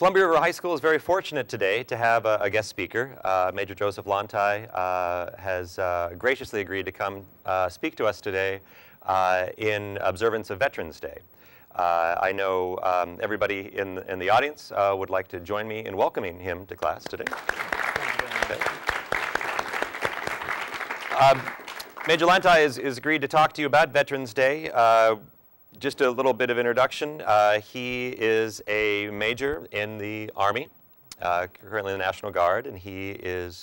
Columbia River High School is very fortunate today to have a guest speaker. Major Joseph Lontai has graciously agreed to come speak to us today in observance of Veterans Day. I know everybody in the audience would like to join me in welcoming him to class today. Okay. Major Lontai has agreed to talk to you about Veterans Day. Just a little bit of introduction. He is a major in the Army, currently in the National Guard, and he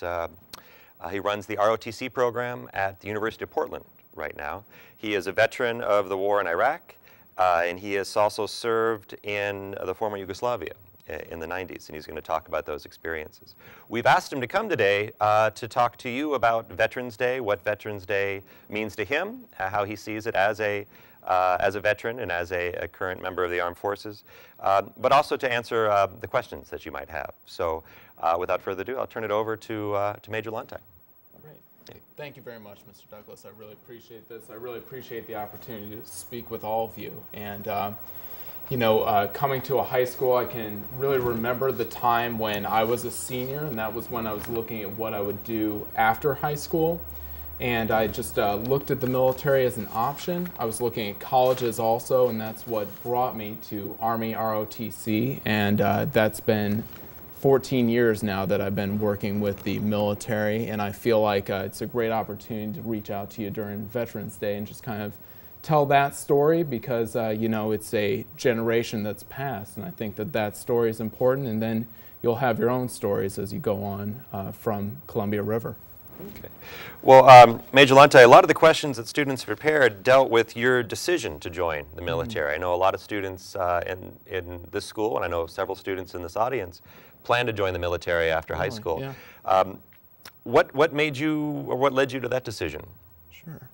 runs the ROTC program at the University of Portland right now. He is a veteran of the war in Iraq, and he has also served in the former Yugoslavia in the 90s, and he's going to talk about those experiences. We've asked him to come today to talk to you about Veterans Day, what Veterans Day means to him, how he sees it as a veteran and as a current member of the armed forces, but also to answer the questions that you might have. So without further ado, I'll turn it over to Major Lontai. Great. Thank you very much, Mr. Douglas. I really appreciate this. I really appreciate the opportunity to speak with all of you. And you know, coming to a high school, I can really remember the time when I was a senior, and that was when I was looking at what I would do after high school. And I just looked at the military as an option. I was looking at colleges also, and that's what brought me to Army ROTC. And that's been 14 years now that I've been working with the military, and I feel like it's a great opportunity to reach out to you during Veterans Day and just kind of tell that story because, you know, it's a generation that's passed, and I think that that story is important, and then you'll have your own stories as you go on from Columbia River. Okay. Well, Major Lontai, a lot of the questions that students prepared dealt with your decision to join the military. I know a lot of students in this school, and I know several students in this audience, plan to join the military after high school. Yeah. What made you, or what led you to that decision? Sure.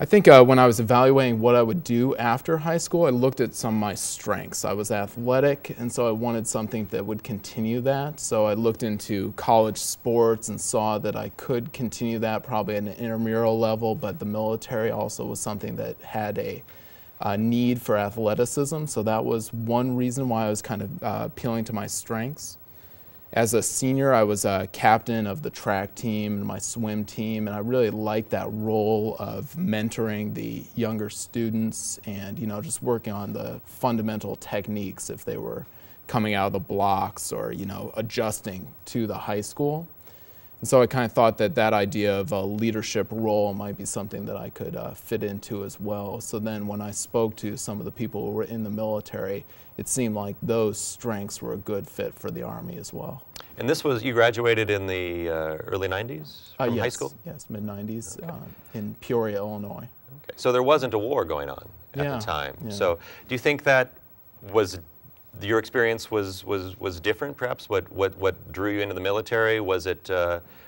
I think when I was evaluating what I would do after high school, I looked at some of my strengths. I was athletic, and so I wanted something that would continue that. So I looked into college sports and saw that I could continue that probably at an intramural level, but the military also was something that had a need for athleticism. So that was one reason why I was kind of appealing to my strengths. As a senior, I was a captain of the track team and my swim team, and I really liked that role of mentoring the younger students and, you know, just working on the fundamental techniques if they were coming out of the blocks or, you know, adjusting to the high school. And so I kind of thought that that idea of a leadership role might be something that I could fit into as well. So then when I spoke to some of the people who were in the military, it seemed like those strengths were a good fit for the Army as well. And this was, you graduated in the early 90s from high school? Yes, mid-90s in Peoria, Illinois. Okay. So there wasn't a war going on at the time. Yeah. So do you think that was, your experience was different perhaps? What drew you into the military? Was it,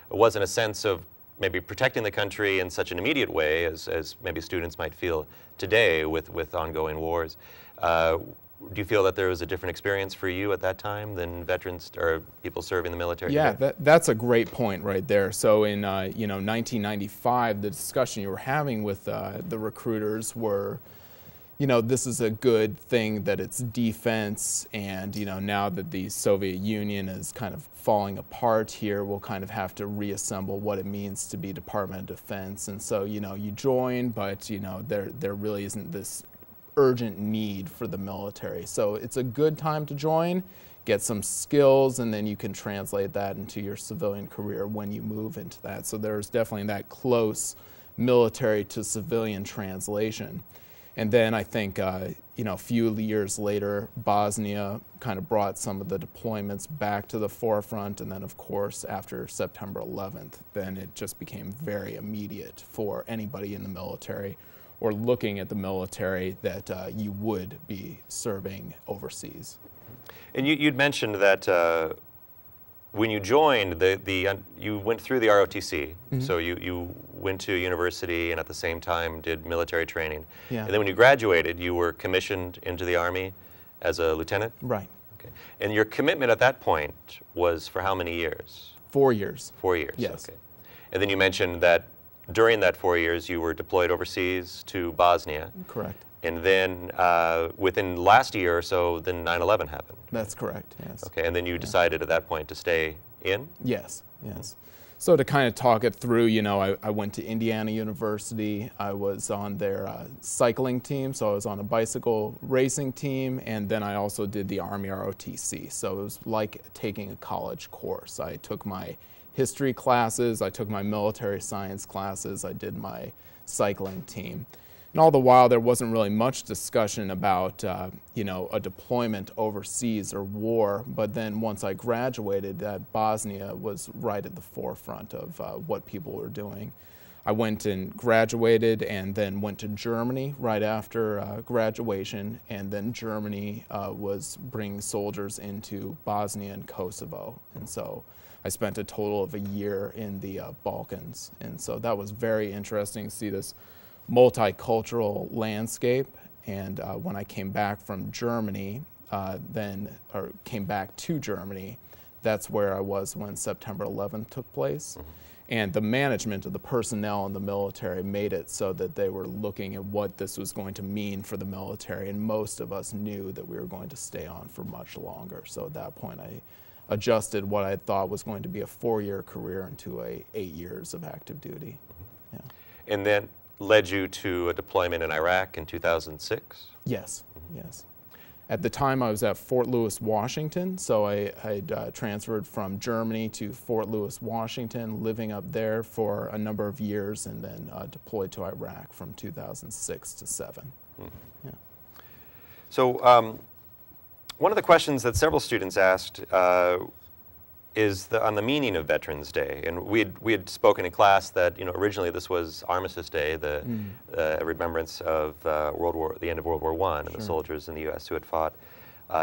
wasn't a sense of maybe protecting the country in such an immediate way as maybe students might feel today with ongoing wars? Do you feel that there was a different experience for you at that time than veterans or people serving the military? Yeah, that's a great point right there. So in you know, 1995, the discussion you were having with the recruiters were, you know, this is a good thing that it's defense, and, you know, now that the Soviet Union is kind of falling apart here, we'll kind of have to reassemble what it means to be Department of Defense. And so, you know, you join, but, you know, there really isn't this urgent need for the military. So it's a good time to join, get some skills, and then you can translate that into your civilian career when you move into that. So there's definitely that close military to civilian translation. And then I think, you know, a few years later, Bosnia kind of brought some of the deployments back to the forefront. And then, of course, after September 11th, then it just became very immediate for anybody in the military or looking at the military that you would be serving overseas. And you'd mentioned that when you joined, you went through the ROTC, so you went to university and at the same time did military training. Yeah. And then when you graduated, you were commissioned into the Army as a lieutenant? Right. Okay. And your commitment at that point was for how many years? 4 years. 4 years. Yes. Okay. And then you mentioned that during that 4 years, you were deployed overseas to Bosnia. Correct. And then within last year or so, then 9/11 happened. That's correct, yes. Okay, and then you decided at that point to stay in? Yes, yes. So to kind of talk it through, you know, I went to Indiana University. I was on their cycling team, so I was on a bicycle racing team, and then I also did the Army ROTC. So it was like taking a college course. I took my history classes, I took my military science classes, I did my cycling team. And all the while, there wasn't really much discussion about, you know, a deployment overseas or war. But then once I graduated, Bosnia was right at the forefront of what people were doing. I went and graduated and then went to Germany right after graduation. And then Germany was bringing soldiers into Bosnia and Kosovo. And so I spent a total of a year in the Balkans. And so that was very interesting to see this multicultural landscape. And when I came back from Germany, came back to Germany, that's where I was when September 11th took place. Mm-hmm. And the management of the personnel in the military made it so that they were looking at what this was going to mean for the military. And most of us knew that we were going to stay on for much longer. So at that point, I adjusted what I thought was going to be a 4-year career into 8 years of active duty. Yeah. And then led you to a deployment in Iraq in 2006? Yes, yes. At the time, I was at Fort Lewis, Washington, so I had transferred from Germany to Fort Lewis, Washington, living up there for a number of years, and then deployed to Iraq from 2006 to 7. Yeah. So one of the questions that several students asked is on the meaning of Veterans Day, and we had spoken in class that, you know, originally this was Armistice Day, the remembrance of the end of World War I and the soldiers in the U.S. who had fought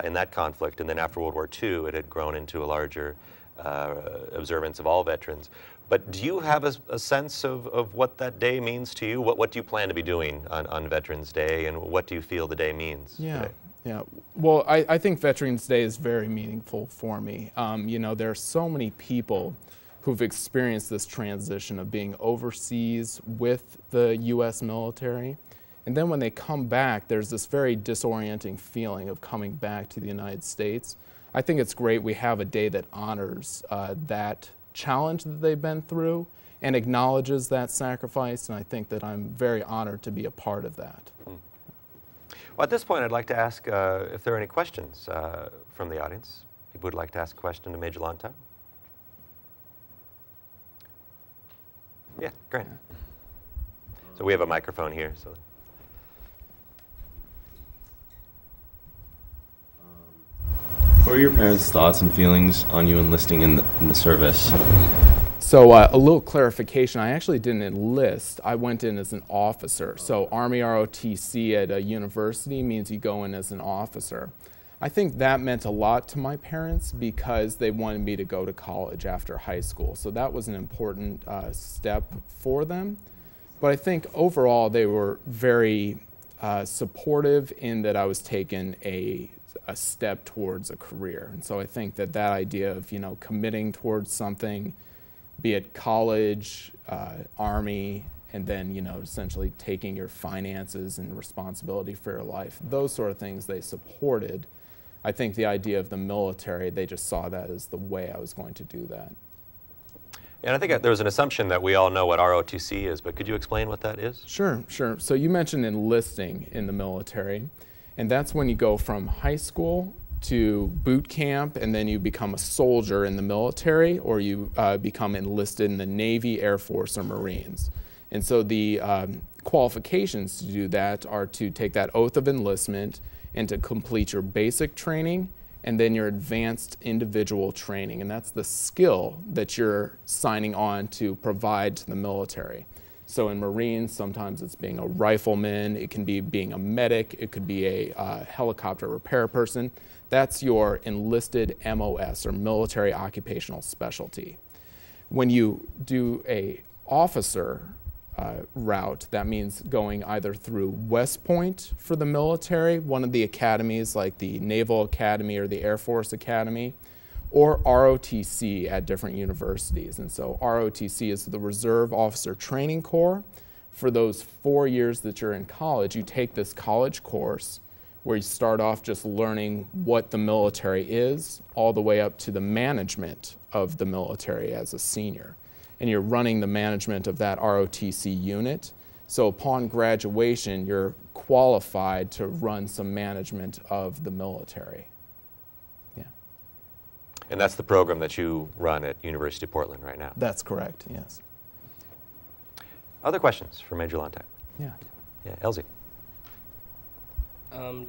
in that conflict, and then after World War II, it had grown into a larger observance of all veterans. But do you have a sense of what that day means to you? What do you plan to be doing on Veterans Day, and what do you feel the day means today? Yeah, well, I think Veterans Day is very meaningful for me. You know, there are so many people who've experienced this transition of being overseas with the U.S. military. And then when they come back, there's this very disorienting feeling of coming back to the United States. I think it's great we have a day that honors that challenge that they've been through and acknowledges that sacrifice, and I think that I'm very honored to be a part of that. Well, at this point, I'd like to ask if there are any questions from the audience. People would like to ask a question to Major Lantau. Yeah, great. So we have a microphone here. So. What were your parents' thoughts and feelings on you enlisting in the service? So a little clarification, I actually didn't enlist. I went in as an officer. So Army ROTC at a university means you go in as an officer. I think that meant a lot to my parents because they wanted me to go to college after high school. So that was an important step for them. But I think overall they were very supportive in that I was taking a step towards a career. And so I think that idea of, you know, committing towards something, be it college, Army, and then, you know, essentially taking your finances and responsibility for your life, those sort of things they supported. I think the idea of the military, they just saw that as the way I was going to do that. And I think there was an assumption that we all know what ROTC is, but could you explain what that is? Sure. So you mentioned enlisting in the military, and that's when you go from high school to boot camp, and then you become a soldier in the military, or you become enlisted in the Navy, Air Force, or Marines. And so the qualifications to do that are to take that oath of enlistment and to complete your basic training and then your advanced individual training. And that's the skill that you're signing on to provide to the military. So in Marines, sometimes it's being a rifleman, it can be being a medic, it could be a helicopter repair person. That's your enlisted MOS, or military occupational specialty. When you do a officer route, that means going either through West Point for the military, one of the academies like the Naval Academy or the Air Force Academy, or ROTC at different universities. And so ROTC is the Reserve Officer Training Corps. For those 4 years that you're in college, you take this college course where you start off just learning what the military is, all the way up to the management of the military as a senior. And you're running the management of that ROTC unit. So upon graduation, you're qualified to run some management of the military. Yeah. And that's the program that you run at University of Portland right now? That's correct, yes. Other questions for Major Lontai? Yeah. Yeah, Elsie.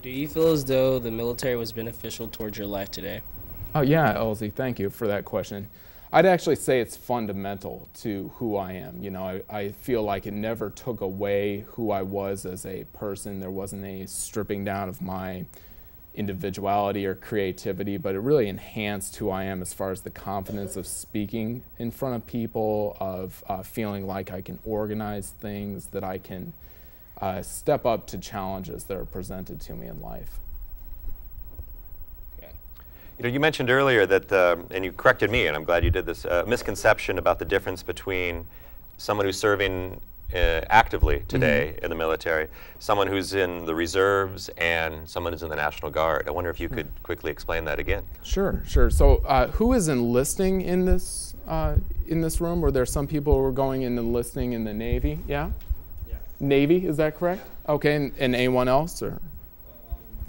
Do you feel as though the military was beneficial towards your life today? Oh yeah, Elsie, thank you for that question. I'd actually say it's fundamental to who I am. You know, I feel like it never took away who I was as a person. There wasn't any stripping down of my individuality or creativity, but it really enhanced who I am as far as the confidence of speaking in front of people, of feeling like I can organize things, that I can step up to challenges that are presented to me in life. You know, you mentioned earlier that, and you corrected me, and I'm glad you did this, misconception about the difference between someone who's serving actively today in the military, someone who's in the reserves, and someone who's in the National Guard. I wonder if you could quickly explain that again. Sure, sure. So who is enlisting in this room? Were there some people who were going and enlisting in the Navy? Yeah? Yeah. Navy, is that correct? Okay, and anyone else? Or? I'm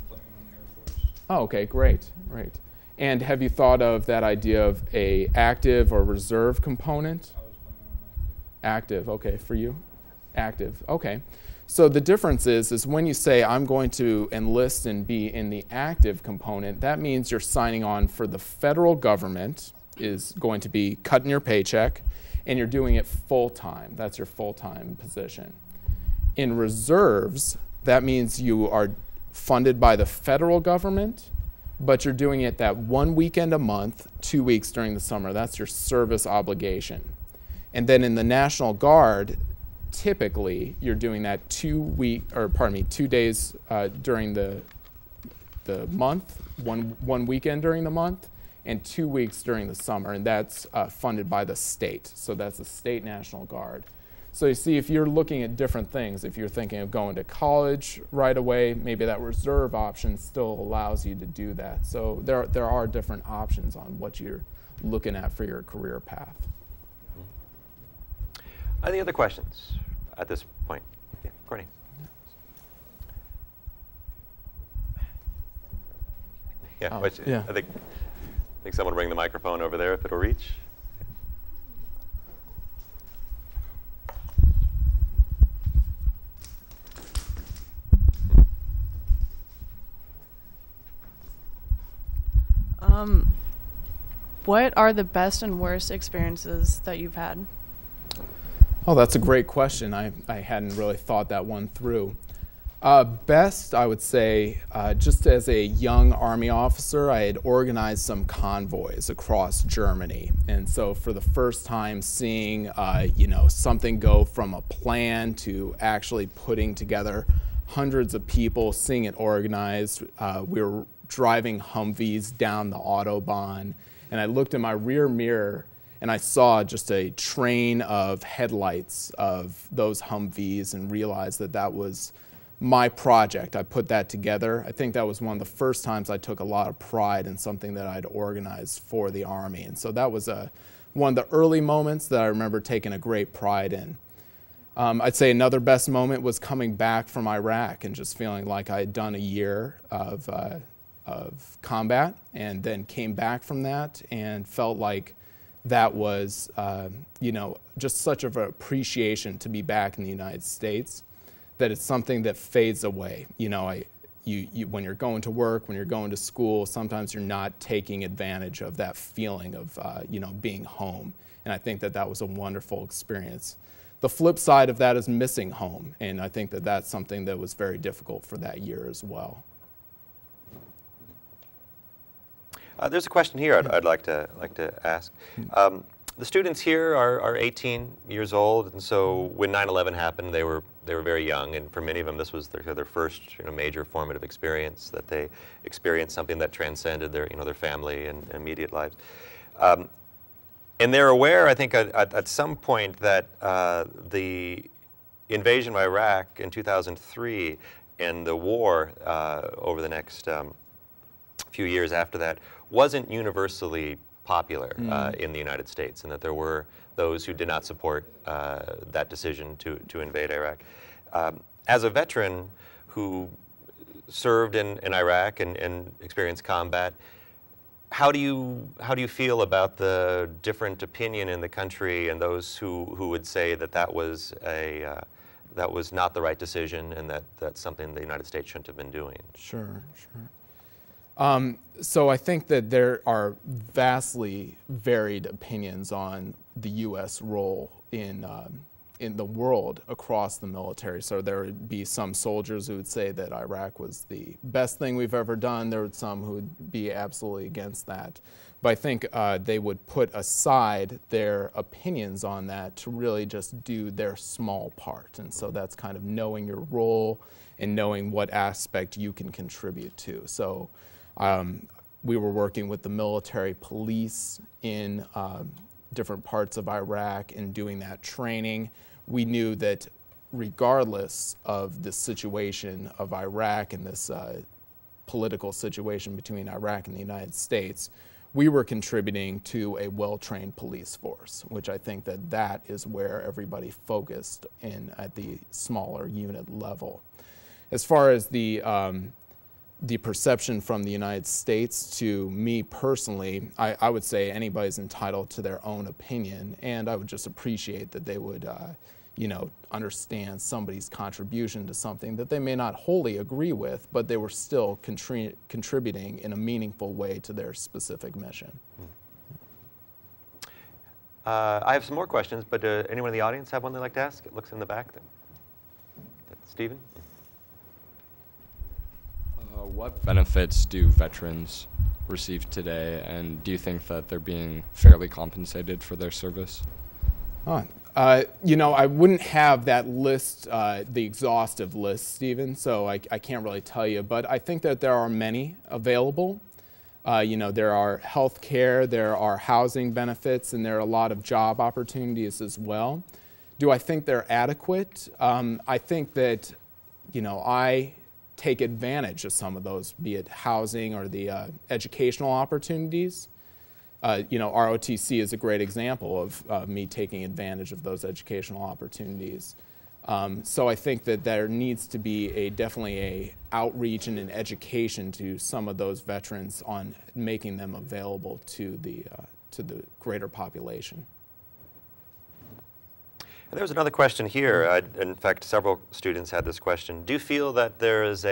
planning on the Air Force. Oh, okay, great, great. And have you thought of that idea of a active or reserve component? I was planning on Active, okay, for you? Active, okay. So the difference is when you say I'm going to enlist and be in the active component, that means you're signing on for the federal government, is going to be cutting your paycheck, and you're doing it full-time. That's your full-time position. In reserves, that means you are funded by the federal government, but you're doing it that 1 weekend a month, 2 weeks during the summer. That's your service obligation. And then in the National Guard, typically you're doing that 2 days during the month, one weekend during the month, and 2 weeks during the summer, and that's funded by the state. So that's the state National Guard. So you see, if you're looking at different things, if you're thinking of going to college right away, maybe that reserve option still allows you to do that. So there are different options on what you're looking at for your career path. Any other questions at this point? Yeah, Courtney. Yeah, Oh, yeah. I think someone will bring the microphone over there if it'll reach. What are the best and worst experiences that you've had? Oh, that's a great question. I hadn't really thought that one through. Best, I would say, just as a young Army officer, I had organized some convoys across Germany. And so for the first time seeing, something go from a plan to actually putting together hundreds of people, seeing it organized. We were driving Humvees down the Autobahn, and I looked in my rear mirror and I saw just a train of headlights of those Humvees and realized that that was my project. I put that together. I think that was one of the first times I took a lot of pride in something that I'd organized for the Army. And so that was one of the early moments that I remember taking a great pride in. I'd say another best moment was coming back from Iraq and just feeling like I had done a year of combat, and then came back from that and felt like that was, just such of an appreciation to be back in the United States, that it's something that fades away. When you're going to work, when you're going to school, sometimes you're not taking advantage of that feeling of, being home. And I think that that was a wonderful experience. The flip side of that is missing home, and I think that that's something that was very difficult for that year as well. There's a question here I'd like to ask. The students here are 18 years old, and so when 9/11 happened, they were very young, and for many of them, this was their first major formative experience, that they experienced something that transcended their family and immediate lives. And they're aware, I think, at some point that the invasion of Iraq in 2003 and the war over the next few years after that wasn't universally popular in the United States, and that there were those who did not support that decision to invade Iraq. As a veteran who served in Iraq and experienced combat, how do you feel about the different opinion in the country and those who would say that that was not the right decision, and that's something the United States shouldn't have been doing? Sure. So I think that there are vastly varied opinions on the U.S. role in the world across the military. So there would be some soldiers who would say that Iraq was the best thing we've ever done. There would some who would be absolutely against that. But I think they would put aside their opinions on that to really just do their small part. And so that's kind of knowing your role and knowing what aspect you can contribute to. So we were working with the military police in different parts of Iraq and doing that training. We knew that regardless of the situation of Iraq and this political situation between Iraq and the United States, we were contributing to a well-trained police force, which I think that is where everybody focused in at the smaller unit level. As far as the perception from the United States to me personally, I would say anybody's entitled to their own opinion, and I would just appreciate that they would understand somebody's contribution to something that they may not wholly agree with, but they were still contributing in a meaningful way to their specific mission. I have some more questions, but anyone in the audience have one they'd like to ask? It looks in the back there. Stephen? What benefits do veterans receive today, and do you think that they're being fairly compensated for their service? I wouldn't have that list, the exhaustive list, Stephen, so I can't really tell you, but I think that there are many available. There are health care, there are housing benefits, and there are a lot of job opportunities as well. Do I think they're adequate? I think that, I take advantage of some of those, be it housing or the educational opportunities. ROTC is a great example of me taking advantage of those educational opportunities. So I think that there needs to be definitely a outreach and an education to some of those veterans on making them available to the greater population. And there's another question here. In fact, several students had this question. Do you feel that there is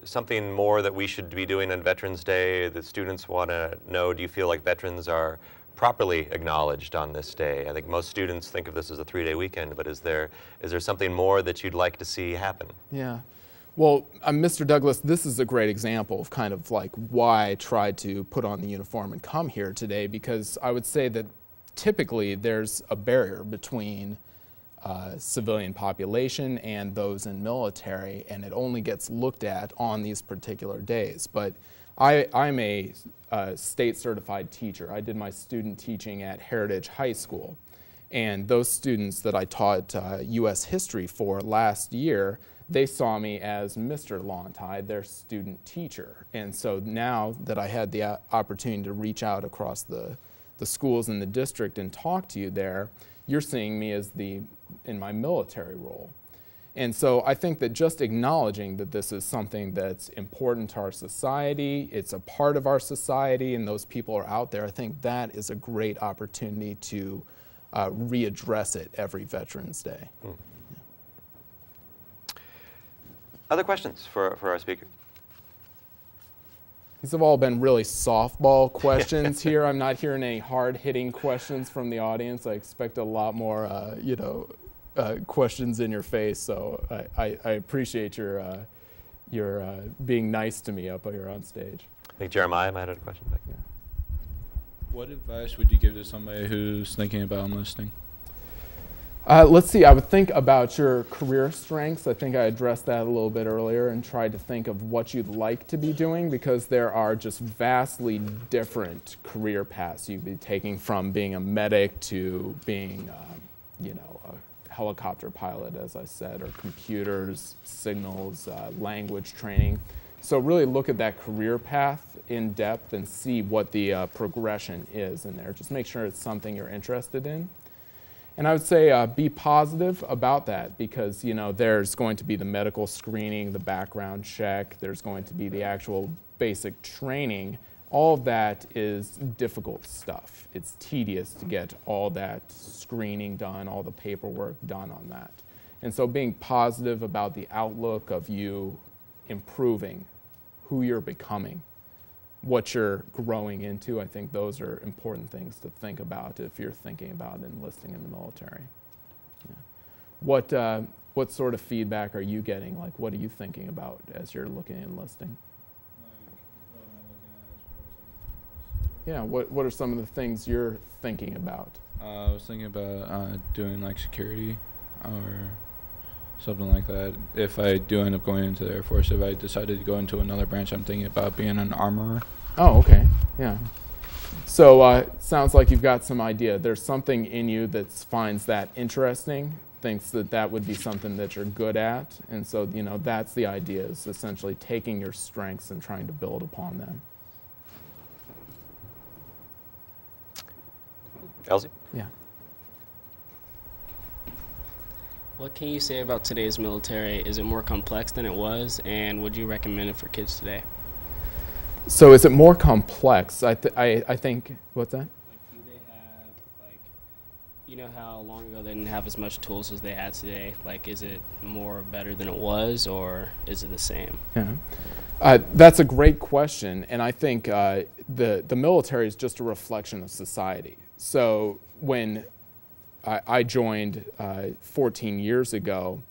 something more that we should be doing on Veterans Day that students want to know? Do you feel like veterans are properly acknowledged on this day? I think most students think of this as a 3-day weekend, but is there something more that you'd like to see happen? Yeah. Well, Mr. Douglas, this is a great example of kind of like why I tried to put on the uniform and come here today, because I would say that typically there's a barrier between civilian population and those in military, and it only gets looked at on these particular days. But I'm a state certified teacher. I did my student teaching at Heritage High School, and those students that I taught U.S. history for last year, they saw me as Mr. Lawntide, their student teacher. And so now that I had the opportunity to reach out across the schools in the district and talk to you there, you're seeing me as in my military role. And so I think that just acknowledging that this is something that's important to our society, it's a part of our society, and those people are out there, I think that is a great opportunity to readdress it every Veterans Day. Mm. Other questions for our speaker? These have all been really softball questions here. I'm not hearing any hard-hitting questions from the audience. I expect a lot more, questions in your face. So I appreciate your being nice to me up here on stage. think Jeremiah might have a question back there. What advice would you give to somebody who's thinking about enlisting? Let's see, I would think about your career strengths. I think I addressed that a little bit earlier and tried to think of what you'd like to be doing, because there are just vastly different career paths you'd be taking, from being a medic to being, you know, a helicopter pilot, as I said, or computers, signals, language training. So really look at that career path in depth and see what the progression is in there. Just make sure it's something you're interested in. And I would say be positive about that, because, you know, there's going to be the medical screening, the background check, there's going to be the actual basic training. All of that is difficult stuff. It's tedious to get all that screening done, all the paperwork done on that. And so being positive about the outlook of you improving, who you're becoming, what you're growing into, I think those are important things to think about if you're thinking about enlisting in the military. Yeah. What sort of feedback are you getting? Like, what are you thinking about as you're looking at enlisting? Yeah, what are some of the things you're thinking about? I was thinking about doing like security or something like that. If I do end up going into the Air Force, if I decided to go into another branch, I'm thinking about being an armorer. Oh, okay, yeah. So sounds like you've got some idea. There's something in you that finds that interesting, thinks that that would be something that you're good at, and so, you know, that's the idea, is essentially taking your strengths and trying to build upon them. Elsie? Yeah. What can you say about today's military? Is it more complex than it was, and would you recommend it for kids today? So is it more complex? I think, what's that? Like, do they have, like, you know how long ago they didn't have as much tools as they had today? Like, is it more better than it was, or is it the same? Yeah. That's a great question, and I think the military is just a reflection of society. So when I joined 14 years ago,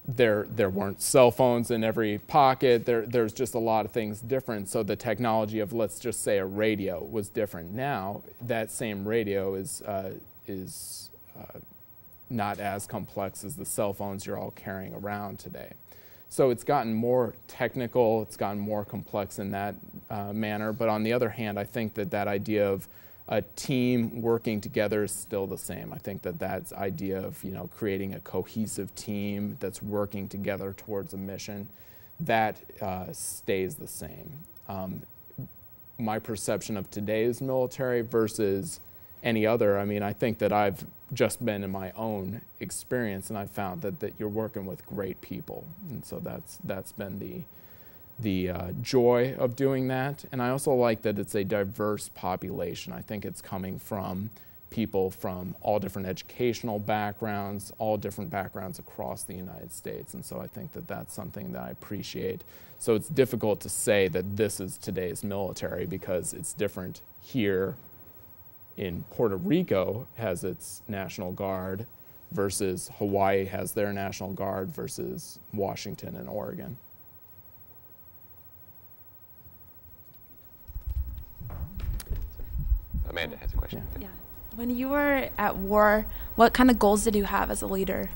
there weren't cell phones in every pocket. There's just a lot of things different. So the technology of, let's just say, a radio was different. Now that same radio is not as complex as the cell phones you're all carrying around today. So it's gotten more technical, it's gotten more complex in that manner. But on the other hand, I think that idea of a team working together is still the same. I think that's idea of, you know, creating a cohesive team that's working together towards a mission, that stays the same. My perception of today's military versus any other, I mean, I think that I've just been in my own experience, and I've found that you're working with great people, and so that's been the joy of doing that. And I also like that it's a diverse population. I think it's coming from people from all different educational backgrounds, all different backgrounds across the United States. And so I think that's something that I appreciate. So it's difficult to say that this is today's military, because it's different here. In Puerto Rico has its National Guard versus Hawaii has their National Guard versus Washington and Oregon. Amanda has a question. Yeah. When you were at war, what kind of goals did you have as a leader?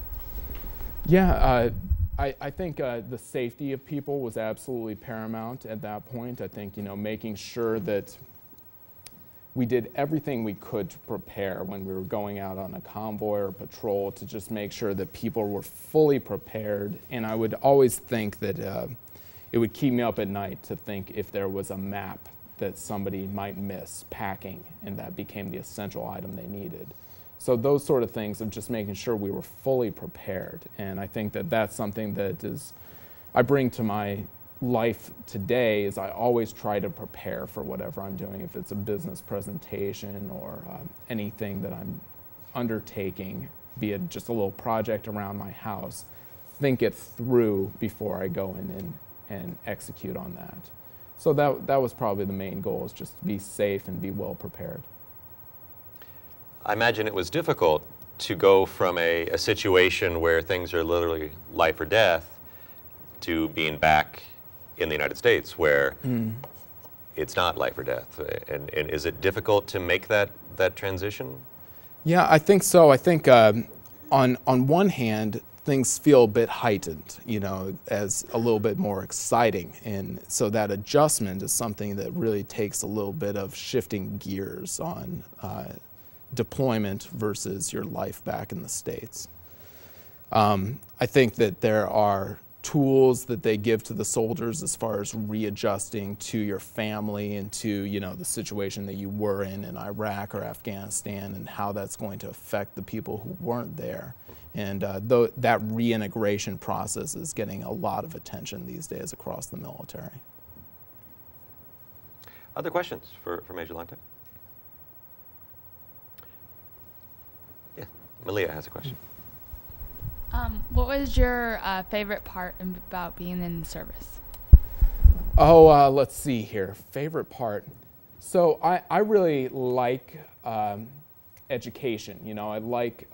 Yeah, I think the safety of people was absolutely paramount at that point. I think, you know, making sure that we did everything we could to prepare when we were going out on a convoy or patrol, to just make sure that people were fully prepared. And I would always think that it would keep me up at night to think if there was a map that somebody might miss packing, and that became the essential item they needed. So those sort of things of just making sure we were fully prepared. And I think that's something that I bring to my life today, is I always try to prepare for whatever I'm doing. If it's a business presentation or anything that I'm undertaking, be it just a little project around my house, think it through before I go in and execute on that. So that was probably the main goal, is just to be safe and be well prepared. I imagine it was difficult to go from a situation where things are literally life or death to being back in the United States, where it's not life or death. And is it difficult to make that transition? Yeah, I think so. I think on one hand, things feel a bit heightened, you know, as a little bit more exciting. And so that adjustment is something that really takes a little bit of shifting gears on deployment versus your life back in the States. I think that there are tools that they give to the soldiers as far as readjusting to your family and to, you know, the situation that you were in Iraq or Afghanistan, and how that's going to affect the people who weren't there. And that reintegration process is getting a lot of attention these days across the military. Other questions for Major Lente? Yeah, Malia has a question. What was your favorite part about being in the service? Oh, let's see here. Favorite part. So I really like education. You know, I like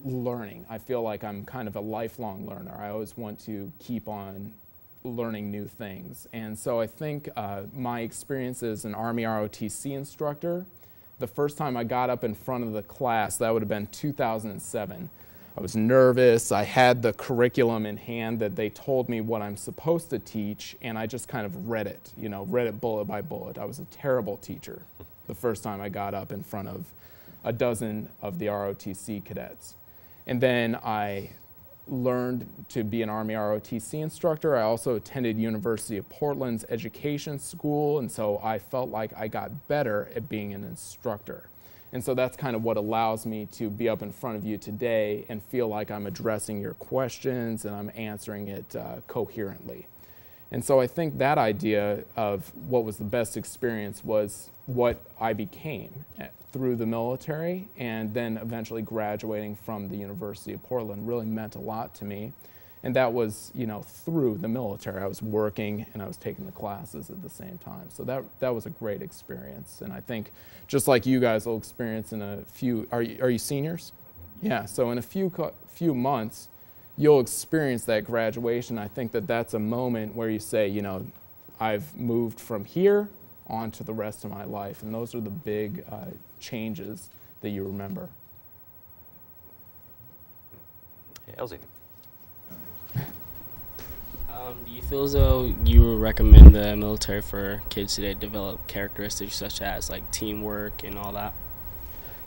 learning. I feel like I'm kind of a lifelong learner. I always want to keep on learning new things. And so I think my experience as an Army ROTC instructor, the first time I got up in front of the class, that would have been 2007. I was nervous. I had the curriculum in hand that they told me what I'm supposed to teach, and I just kind of read it, you know, read it bullet by bullet. I was a terrible teacher the first time I got up in front of a dozen of the ROTC cadets. And then I learned to be an Army ROTC instructor. I also attended University of Portland's education school, and so I felt like I got better at being an instructor. And so that's kind of what allows me to be up in front of you today and feel like I'm addressing your questions and I'm answering it coherently. And so I think that idea of what was the best experience was what I became through the military, and then eventually graduating from the University of Portland really meant a lot to me. And that was, you know, through the military. I was working and I was taking the classes at the same time. So that was a great experience. And I think just like you guys will experience in a few, are you seniors? Yeah, so in a few months, you'll experience that graduation. I think that that's a moment where you say, you know, I've moved from here on to the rest of my life. And those are the big changes that you remember. Yeah, Elsie. Do you feel as though you would recommend the military for kids today to develop characteristics such as like teamwork and all that?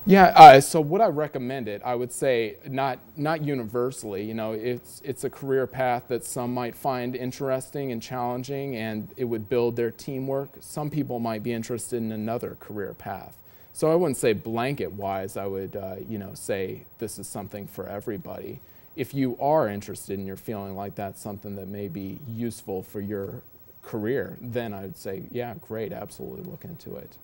Yeah, so would I recommend it? I would say not universally. You know, it's a career path that some might find interesting and challenging, and it would build their teamwork. Some people might be interested in another career path. So I wouldn't say blanket-wise. I would, you know, say this is something for everybody. If you are interested and you're feeling like that's something that may be useful for your career, then I would say, yeah, great, absolutely look into it.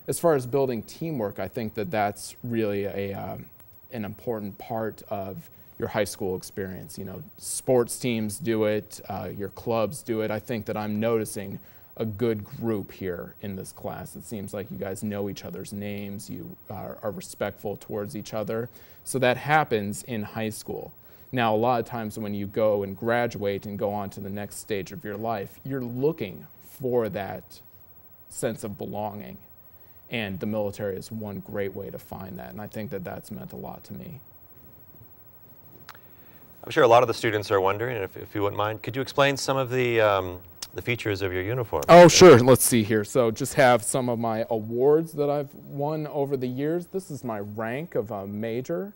As far as building teamwork, I think that that's really an important part of your high school experience. You know, sports teams do it, your clubs do it. I think that I'm noticing a good group here in this class. It seems like you guys know each other's names, you are respectful towards each other. So that happens in high school. Now, a lot of times when you go and graduate and go on to the next stage of your life, you're looking for that sense of belonging. And the military is one great way to find that. And I think that that's meant a lot to me. I'm sure a lot of the students are wondering, if you wouldn't mind, could you explain some of the features of your uniform? Oh, sure. Let's see here. So just have some of my awards that I've won over the years. This is my rank of a major.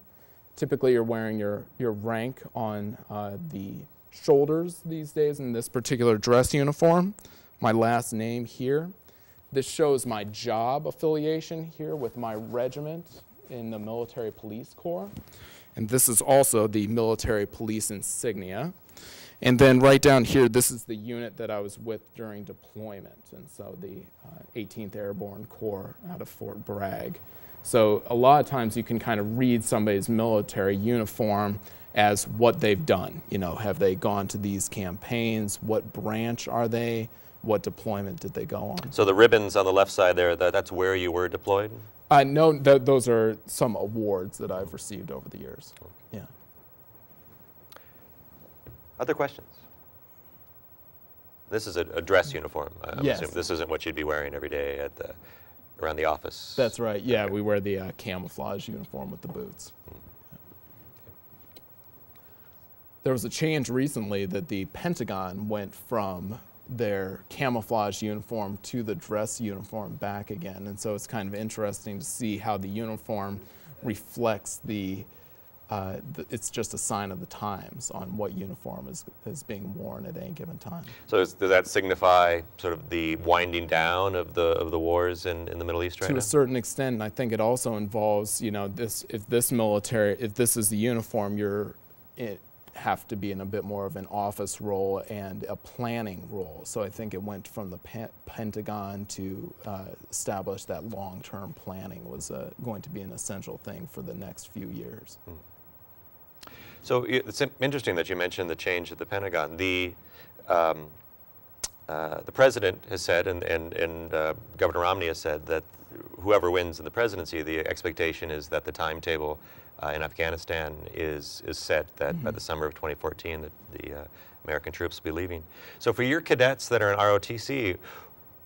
Typically, you're wearing your rank on the shoulders these days in this particular dress uniform. My last name here. This shows my job affiliation here with my regiment in the Military Police Corps. And this is also the military police insignia. And then right down here, this is the unit that I was with during deployment. And so the 18th Airborne Corps out of Fort Bragg. So a lot of times you can kind of read somebody's military uniform as what they've done. You know, have they gone to these campaigns? What branch are they? What deployment did they go on? So the ribbons on the left side there, that's where you were deployed? No, those are some awards that I've received over the years. Yeah. Other questions? This is a dress uniform. I'm Yes. assuming. This isn't what you'd be wearing every day around the office. That's right. Yeah, we wear the camouflage uniform with the boots. There was a change recently that the Pentagon went from their camouflage uniform to the dress uniform back again. And so it's kind of interesting to see how the uniform reflects it's just a sign of the times on what uniform is being worn at any given time. So does that signify sort of the winding down of the wars in the Middle East right now? To a certain extent, and I think it also involves, if this is the uniform, it have to be in a bit more of an office role and a planning role. So I think it went from the Pentagon to establish that long-term planning was going to be an essential thing for the next few years. So it's interesting that you mentioned the change at the Pentagon. The president has said, and Governor Romney has said, that whoever wins in the presidency, the expectation is that the timetable in Afghanistan is set that by the summer of 2014 that the American troops will be leaving. So for your cadets that are in ROTC,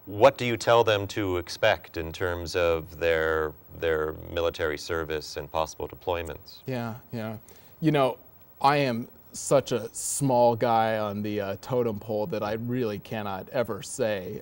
what do you tell them to expect in terms of their military service and possible deployments? Yeah. I am such a small guy on the totem pole that I really cannot ever say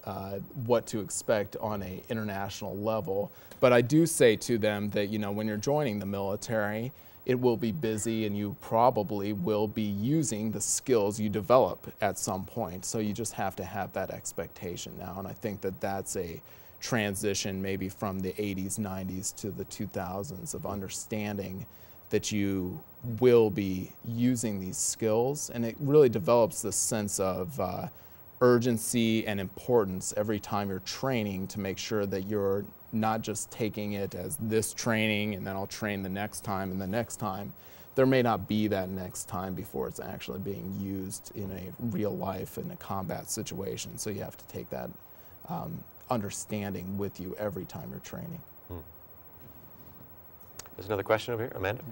what to expect on an international level. But I do say to them that, when you're joining the military, it will be busy and you probably will be using the skills you develop at some point. So you just have to have that expectation now. And I think that that's a transition maybe from the 80s, 90s to the 2000s of understanding that you will be using these skills, and it really develops this sense of urgency and importance every time you're training to make sure that you're not just taking it as this training and then I'll train the next time and the next time. There may not be that next time before it's actually being used in a real life in a combat situation, so you have to take that understanding with you every time you're training. There's another question over here. Amanda?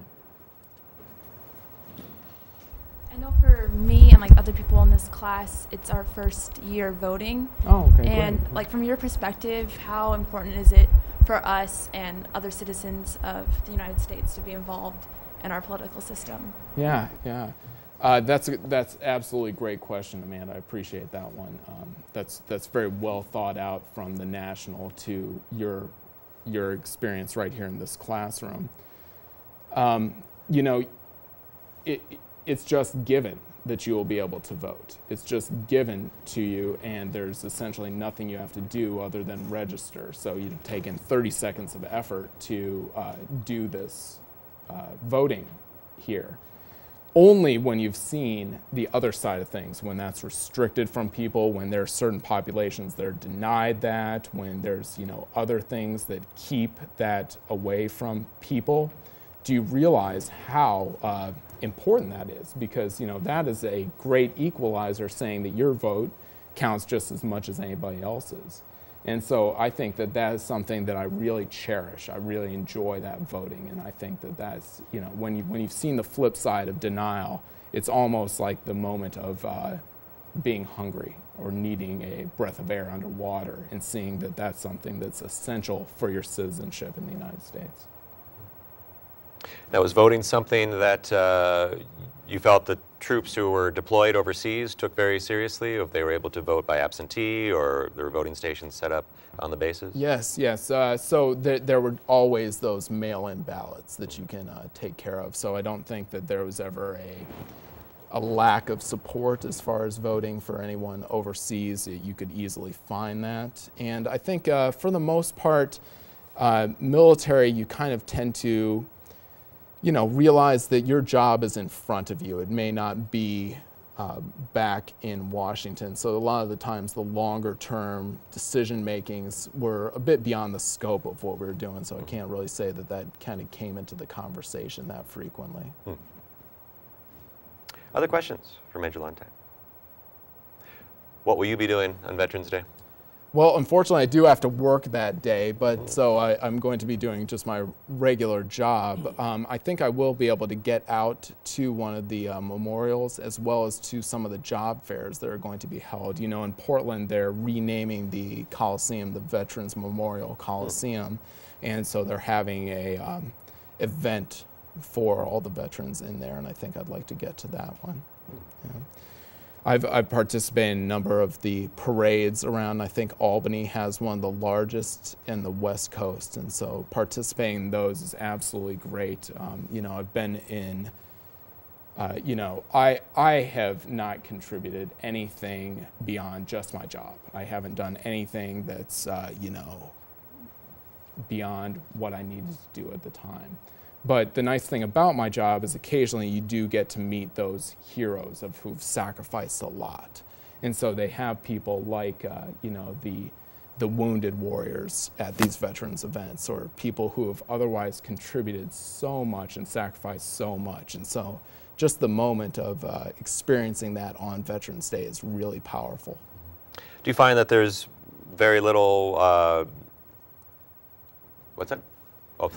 I know for me and other people in this class, it's our first year voting. Oh, okay. And great. from your perspective, how important is it for us and other citizens of the United States to be involved in our political system? Yeah. That's absolutely a great question, Amanda. I appreciate that one. That's very well thought out from the national to your experience right here in this classroom. It's just given that you will be able to vote. It's just given to you, and there's essentially nothing you have to do other than register. So you've taken 30 seconds of effort to do this voting here. Only when you've seen the other side of things, when that's restricted from people, when there are certain populations that are denied that, when there's other things that keep that away from people, do you realize how important that is? Because that is a great equalizer, saying that your vote counts just as much as anybody else's. And so I think that that is something that I really cherish. I really enjoy that voting, and I think that that's, when you've seen the flip side of denial, it's almost like the moment of being hungry or needing a breath of air underwater, and seeing that that's something that's essential for your citizenship in the United States. Now, was voting something that you felt the troops who were deployed overseas took very seriously, if they were able to vote by absentee or there were voting stations set up on the bases? Yes. So there were always those mail-in ballots that you can take care of. So I don't think that there was ever a lack of support as far as voting for anyone overseas. You could easily find that. And I think for the most part, military, you kind of tend to realize that your job is in front of you. It may not be back in Washington. So a lot of the times the longer term decision makings were a bit beyond the scope of what we were doing. So I can't really say that that kind of came into the conversation that frequently. Other questions for Major Lantine? What will you be doing on Veterans Day? Well, unfortunately, I do have to work that day, but so I'm going to be doing just my regular job. I think I will be able to get out to one of the memorials as well as to some of the job fairs that are going to be held. You know, in Portland, they're renaming the Coliseum the Veterans Memorial Coliseum, and so they're having a event for all the veterans in there, and I think I'd like to get to that one. Yeah. I've participated in a number of the parades around. I think Albany has one of the largest in the West Coast, and so participating in those is absolutely great. You know, I've been in, you know, I have not contributed anything beyond just my job. I haven't done anything that's, you know, beyond what I needed to do at the time. But the nice thing about my job is occasionally you do get to meet those heroes of who've sacrificed a lot. And so they have people like, you know, the wounded warriors at these veterans events, or people who have otherwise contributed so much and sacrificed so much. And so just the moment of experiencing that on Veterans Day is really powerful. Do you find that there's very little, what's that? Oh,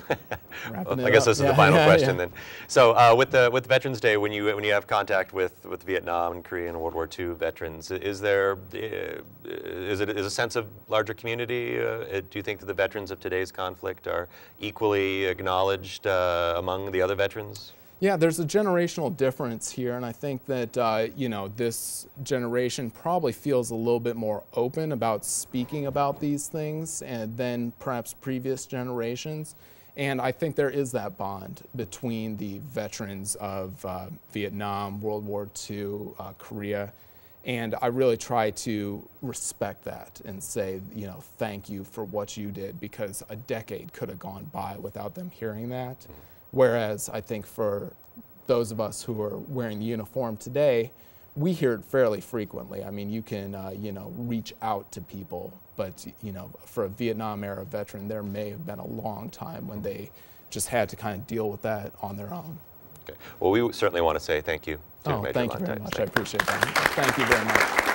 I guess this is the final question then. So with Veterans Day, when you have contact with Vietnam and Korea and World War II veterans, is there is a sense of larger community? Do you think that the veterans of today's conflict are equally acknowledged among the other veterans? Yeah, there's a generational difference here, and I think that you know, this generation probably feels a little bit more open about speaking about these things and than perhaps previous generations. And I think there is that bond between the veterans of Vietnam, World War II, Korea, and I really try to respect that and say, you know, thank you for what you did, because a decade could have gone by without them hearing that. Whereas I think for those of us who are wearing the uniform today, we hear it fairly frequently. I mean, you can, you know, reach out to people, but, you know, for a Vietnam era veteran, there may have been a long time when they just had to kind of deal with that on their own. Okay. Well, we certainly want to say thank you to Major Thank you very much. I appreciate that. Thank you very much.